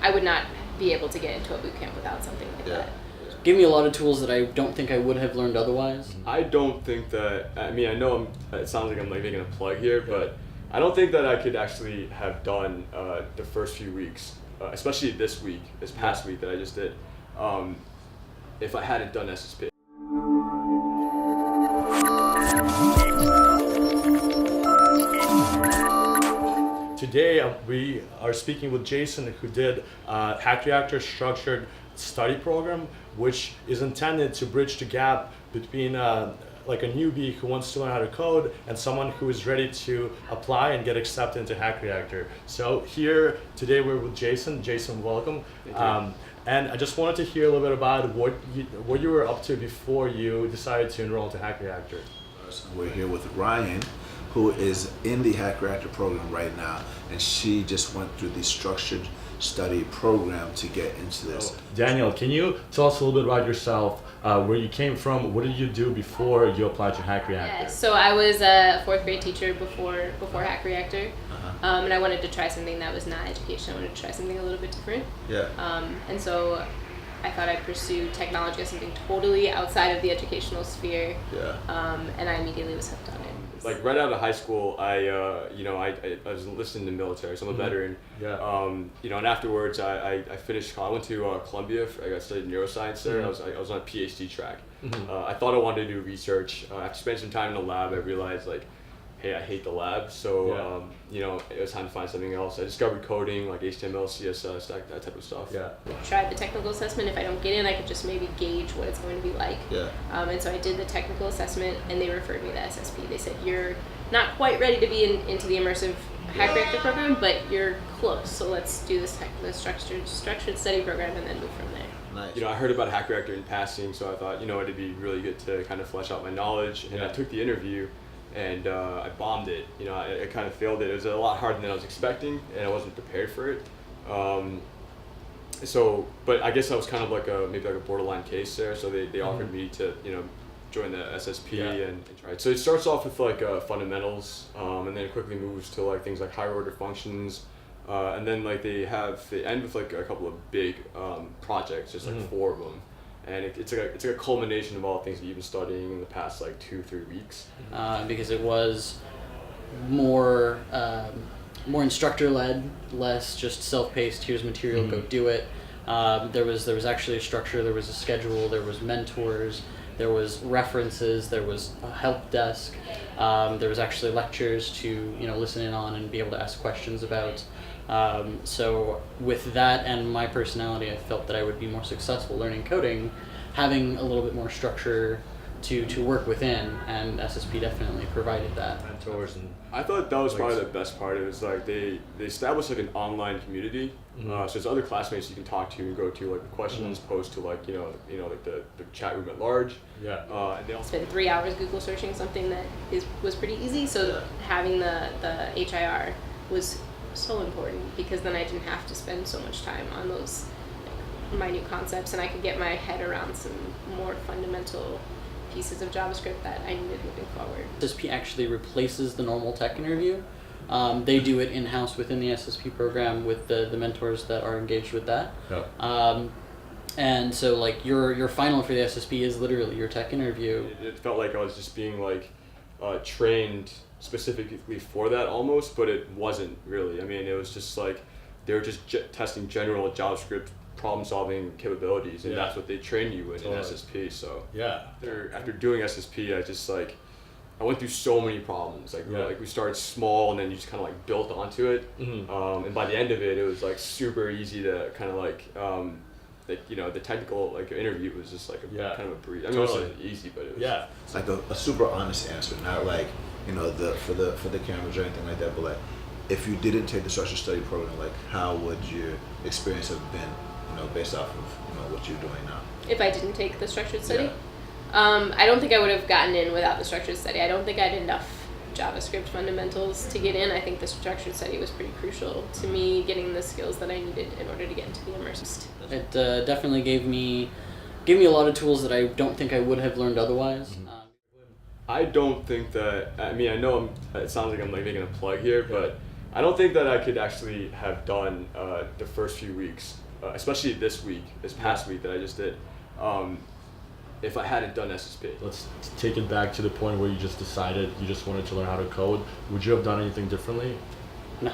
I would not be able to get into a boot camp without something like that. Gave me a lot of tools that I don't think I would have learned otherwise. I don't think that, I mean, I know it sounds like I'm like making a plug here, but I don't think that I could actually have done the first few weeks, especially this past week that I just did, if I hadn't done SSP. Today we are speaking with Jason, who did Hack Reactor structured study program, which is intended to bridge the gap between like a newbie who wants to learn how to code and someone who is ready to apply and get accepted into Hack Reactor. So here today we're with Jason. Jason, welcome. And I just wanted to hear a little bit about what you were up to before you decided to enroll into Hack Reactor. We're here with Ryan, who is in the Hack Reactor program right now, and she just went through the structured study program to get into this. Daniel, can you tell us a little bit about yourself, where you came from, what did you do before you applied to Hack Reactor? Yeah, so I was a 4th grade teacher before Hack Reactor, and I wanted to try something that was not education. I wanted to try something a little bit different. And so I thought I'd pursue technology as something totally outside of the educational sphere, and I immediately was hooked on it. Like right out of high school, I was enlisted in the military, so I'm a veteran. And afterwards, I finished college. I went to Columbia. I studied neuroscience there. I was on a PhD track. I thought I wanted to do research. After spending some time in the lab, I realized like, hey, I hate the lab. So it was time to find something else. I discovered coding, like HTML, CSS, that type of stuff. Tried the technical assessment. If I don't get in, I could just maybe gauge what it's going to be like. And so I did the technical assessment, and they referred me to SSP. They said, you're not quite ready to be into the immersive Hack Reactor program, but you're close. So let's do the structured study program and then move from there. Nice. I heard about Hack Reactor in passing, so I thought, it'd be really good to kind of flesh out my knowledge. And I took the interview, and I bombed it. I kind of failed it. It was a lot harder than I was expecting, and I wasn't prepared for it. But I guess I was kind of like maybe a borderline case there. So they offered me to join the SSP and try it. So it starts off with like fundamentals, and then it quickly moves to like things like higher order functions, and then like they end with like a couple of big projects, just like 4 of them. And it's like a culmination of all the things that you've been studying in the past like 2-3 weeks. Because it was more instructor-led, less just self-paced. Here's material, go do it. There was actually a structure. There was a schedule. There was mentors. There was references. There was a help desk. There was actually lectures to listen in on and be able to ask questions about. So with that and my personality, I felt that I would be more successful learning coding, having a little bit more structure to work within, and SSP definitely provided that. Mentors and I thought that was probably the best part. It was like they established like an online community, so there's other classmates you can talk to and go to like the questions, opposed to like like the chat room at large. And they also spent 3 hours Google searching something that was pretty easy. So having the HIR was so important, because then I didn't have to spend so much time on those minute concepts, and I could get my head around some more fundamental pieces of JavaScript that I needed moving forward. SSP actually replaces the normal tech interview. They do it in-house within the SSP program with the mentors that are engaged with that. And so like your final for the SSP is literally your tech interview. It felt like I was just being like trained specifically for that almost, but it wasn't really. I mean, it was just like they were just testing general JavaScript problem-solving capabilities, and that's what they train you in SSP. So after doing SSP, I went through so many problems. Like we started small, and then you just kind of like built onto it. And by the end of it, it was like super easy to kind of like the technical like interview was just like kind of a breeze. I mean, it wasn't easy, but it was It's like a super honest answer, not like for the cameras or anything like that, but like if you didn't take the structured study program, like how would your experience have been, based off of what you're doing now? If I didn't take the structured study, I don't think I would have gotten in without the structured study. I don't think I had enough JavaScript fundamentals to get in. I think the structured study was pretty crucial to me getting the skills that I needed in order to get into the immersive. It definitely gave me a lot of tools that I don't think I would have learned otherwise. I don't think that, I mean, I know it sounds like I'm like making a plug here, but I don't think that I could actually have done the first few weeks, especially this past week that I just did, if I hadn't done SSP. Let's take it back to the point where you just decided you just wanted to learn how to code. Would you have done anything differently? No.